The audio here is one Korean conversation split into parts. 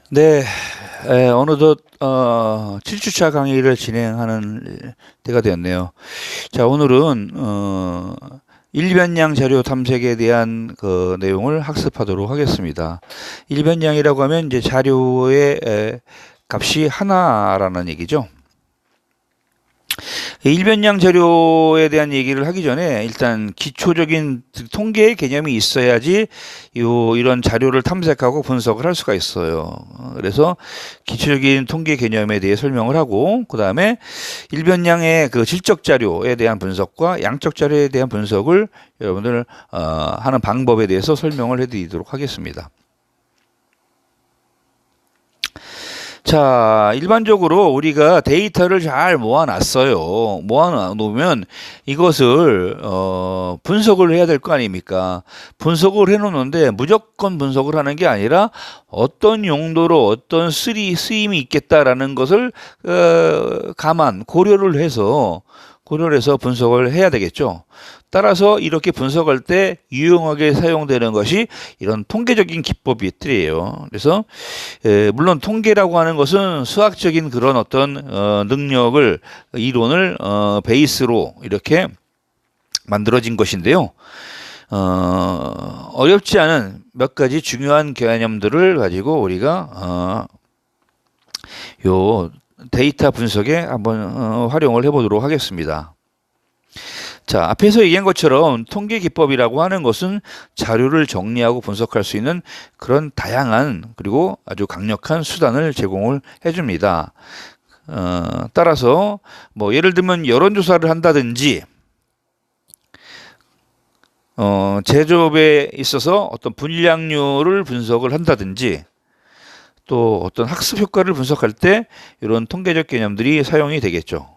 네, 어느덧 7주차 강의를 진행하는 때가 되었네요. 자, 오늘은 일변량 자료 탐색에 대한 그 내용을 학습하도록 하겠습니다. 일변량이라고 하면 이제 자료의 값이 하나라는 얘기죠. 일변량 자료에 대한 얘기를 하기 전에 일단 기초적인 통계의 개념이 있어야지 이런 자료를 탐색하고 분석을 할 수가 있어요. 그래서 기초적인 통계 개념에 대해 설명을 하고, 그 다음에 일변량의 그 질적 자료에 대한 분석과 양적 자료에 대한 분석을 여러분들 하는 방법에 대해서 설명을 해드리도록 하겠습니다. 자, 일반적으로 우리가 데이터를 잘 모아놨어요. 모아놓으면 이것을 분석을 해야 될 거 아닙니까? 분석을 해놓는데 무조건 분석을 하는 게 아니라 어떤 용도로 어떤 쓰임이 있겠다라는 것을 고려를 해서 분석을 해야 되겠죠. 따라서 이렇게 분석할 때 유용하게 사용되는 것이 이런 통계적인 기법들이에요. 그래서 물론 통계라고 하는 것은 수학적인 그런 어떤 능력을 이론을 베이스로 이렇게 만들어진 것인데요. 어렵지 않은 몇 가지 중요한 개념들을 가지고 우리가 요 데이터 분석에 한번 활용을 해보도록 하겠습니다. 자, 앞에서 얘기한 것처럼 통계 기법이라고 하는 것은 자료를 정리하고 분석할 수 있는 그런 다양한 그리고 아주 강력한 수단을 제공을 해줍니다. 따라서 뭐 예를 들면 여론조사를 한다든지 제조업에 있어서 어떤 분량률을 분석을 한다든지 또 어떤 학습 효과를 분석할 때 이런 통계적 개념들이 사용이 되겠죠.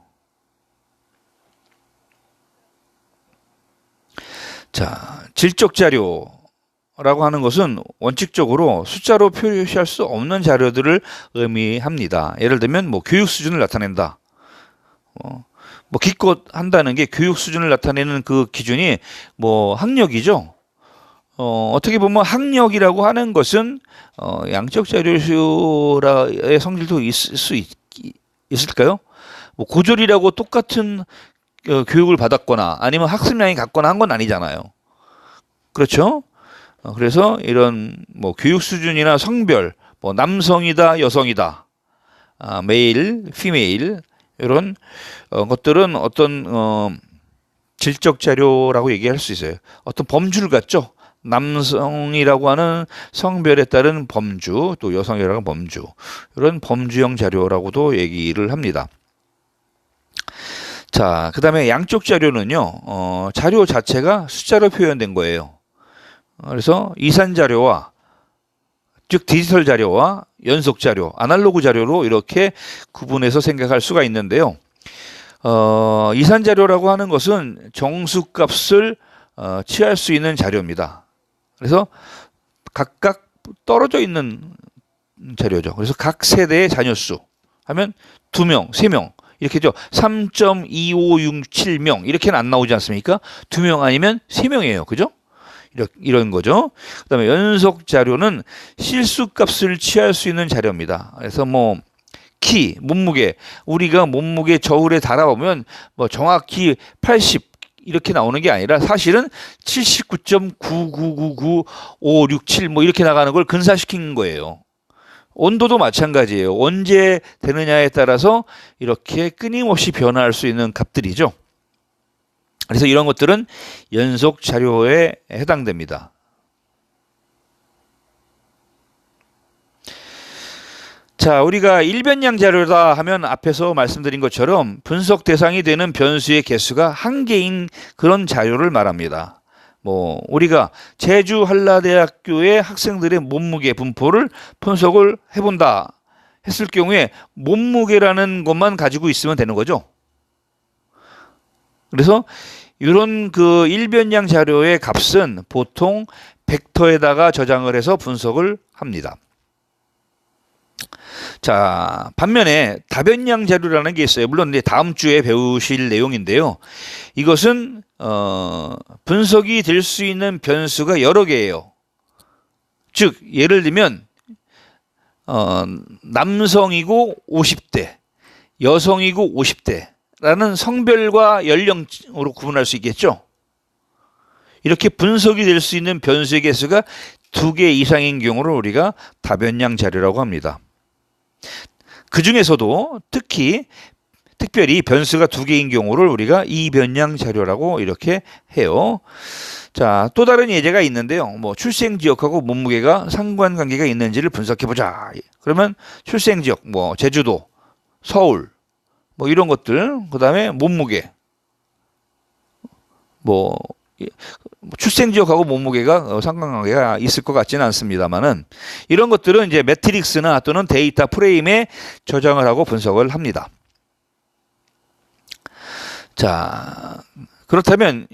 자, 질적 자료라고 하는 것은 원칙적으로 숫자로 표시할 수 없는 자료들을 의미합니다. 예를 들면 뭐 교육 수준을 나타낸다. 뭐 기껏 한다는 게 교육 수준을 나타내는 그 기준이 뭐 학력이죠. 어떻게 보면 학력이라고 하는 것은 양적 자료의 성질도 있을까요? 뭐 고졸이라고 똑같은 교육을 받았거나 아니면 학습량이 같거나 한 건 아니잖아요. 그렇죠? 그래서 이런 뭐 교육 수준이나 성별, 뭐 남성이다, 여성이다, 메일, 피메일 이런 것들은 어떤 질적 자료라고 얘기할 수 있어요. 어떤 범주를 갖죠. 남성이라고 하는 성별에 따른 범주, 또 여성이라고 하는 범주, 이런 범주형 자료라고도 얘기를 합니다. 자, 그 다음에 양쪽 자료는요, 자료 자체가 숫자로 표현된 거예요. 그래서 이산 자료와, 즉 디지털 자료와 연속 자료, 아날로그 자료로 이렇게 구분해서 생각할 수가 있는데요. 이산 자료라고 하는 것은 정수값을 취할 수 있는 자료입니다. 그래서 각각 떨어져 있는 자료죠. 그래서 각 세대의 자녀수 하면 2명, 3명 이렇게죠. 3.2567명 이렇게는 안 나오지 않습니까? 2명 아니면 3명이에요. 그죠? 이런 거죠. 그다음에 연속 자료는 실수값을 취할 수 있는 자료입니다. 그래서 뭐 키, 몸무게, 우리가 몸무게 저울에 달아보면 뭐 정확히 80 이렇게 나오는 게 아니라 사실은 79.9999567 뭐 이렇게 나가는 걸 근사시킨 거예요. 온도도 마찬가지예요. 언제 되느냐에 따라서 이렇게 끊임없이 변화할 수 있는 값들이죠. 그래서 이런 것들은 연속 자료에 해당됩니다. 자, 우리가 일변량 자료다 하면 앞에서 말씀드린 것처럼 분석 대상이 되는 변수의 개수가 한개인 그런 자료를 말합니다. 뭐 우리가 제주 한라대학교의 학생들의 몸무게 분포를 분석을 해본다 했을 경우에 몸무게라는 것만 가지고 있으면 되는 거죠. 그래서 이런 그 일변량 자료의 값은 보통 벡터에다가 저장을 해서 분석을 합니다. 자, 반면에 다변량 자료라는 게 있어요. 물론 이제 다음 주에 배우실 내용인데요. 이것은 분석이 될 수 있는 변수가 여러 개예요. 즉 예를 들면 남성이고 50대, 여성이고 50대라는 성별과 연령으로 구분할 수 있겠죠. 이렇게 분석이 될 수 있는 변수의 개수가 2개 이상인 경우를 우리가 다변량 자료라고 합니다. 그 중에서도 특별히 변수가 2개인 경우를 우리가 이변량 자료라고 이렇게 해요. 자, 또 다른 예제가 있는데요. 뭐 출생 지역하고 몸무게가 상관관계가 있는지를 분석해 보자. 그러면 출생 지역, 뭐 제주도, 서울, 뭐 이런 것들, 그다음에 몸무게, 뭐 출생 지역하고 몸무게가 상관관계가 있을 것 같지는 않습니다만은 이런 것들은 이제 매트릭스나 또는 데이터 프레임에 저장을 하고 분석을 합니다. 자, 그렇다면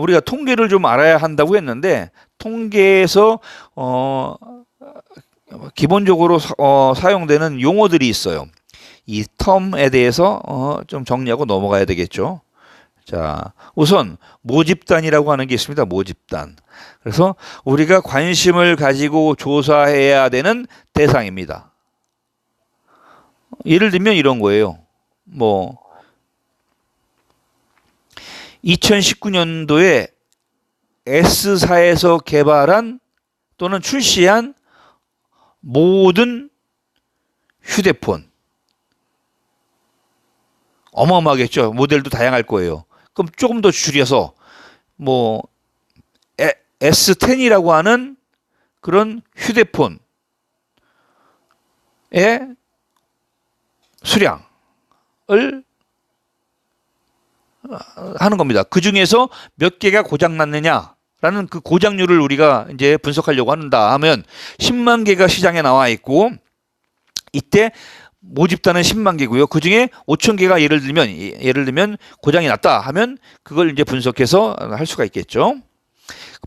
우리가 통계를 좀 알아야 한다고 했는데 통계에서 기본적으로 사용되는 용어들이 있어요. 이 텀에 대해서 좀 정리하고 넘어가야 되겠죠. 자, 우선 모집단이라고 하는 게 있습니다. 모집단. 그래서 우리가 관심을 가지고 조사해야 되는 대상입니다. 예를 들면 이런 거예요. 뭐 2019년도에 S사에서 개발한 또는 출시한 모든 휴대폰. 어마어마하겠죠. 모델도 다양할 거예요. 그럼 조금 더 줄여서 뭐 S10이라고 하는 그런 휴대폰의 수량을 하는 겁니다. 그 중에서 몇 개가 고장 났느냐라는 그 고장률을 우리가 이제 분석하려고 한다 하면 10만 개가 시장에 나와 있고 이때 모집단은 10만 개고요. 그 중에 5천 개가 예를 들면 고장이 났다 하면 그걸 이제 분석해서 할 수가 있겠죠.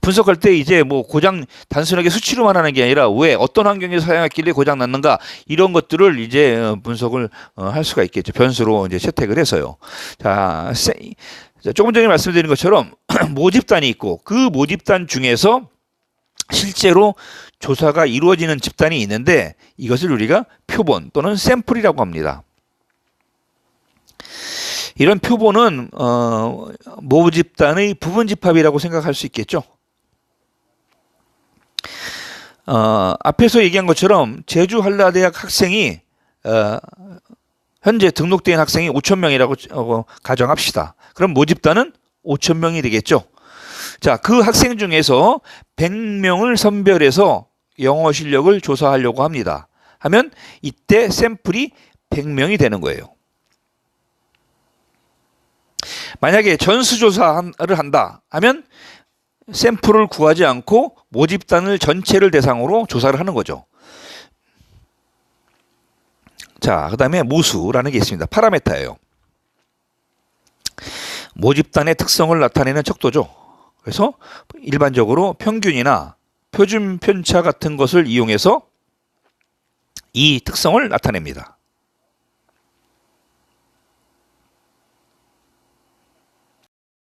분석할 때 이제 뭐 고장 단순하게 수치로만 하는 게 아니라 왜 어떤 환경에서 사용했길래 고장 났는가 이런 것들을 이제 분석을 할 수가 있겠죠. 변수로 이제 채택을 해서요. 자, 조금 전에 말씀드린 것처럼 모집단이 있고 그 모집단 중에서 실제로 조사가 이루어지는 집단이 있는데 이것을 우리가 표본 또는 샘플이라고 합니다. 이런 표본은 모집단의 부분집합이라고 생각할 수 있겠죠. 앞에서 얘기한 것처럼 제주 한라대학 학생이 현재 등록된 학생이 5,000명이라고 가정합시다. 그럼 모집단은 5,000명이 되겠죠. 자, 그 학생 중에서 100명을 선별해서 영어 실력을 조사하려고 합니다. 하면 이때 샘플이 100명이 되는 거예요. 만약에 전수조사를 한다 하면 샘플을 구하지 않고 모집단을 전체를 대상으로 조사를 하는 거죠. 자, 그 다음에 모수라는 게 있습니다. 파라메타예요. 모집단의 특성을 나타내는 척도죠. 그래서 일반적으로 평균이나 표준 편차 같은 것을 이용해서 이 특성을 나타냅니다.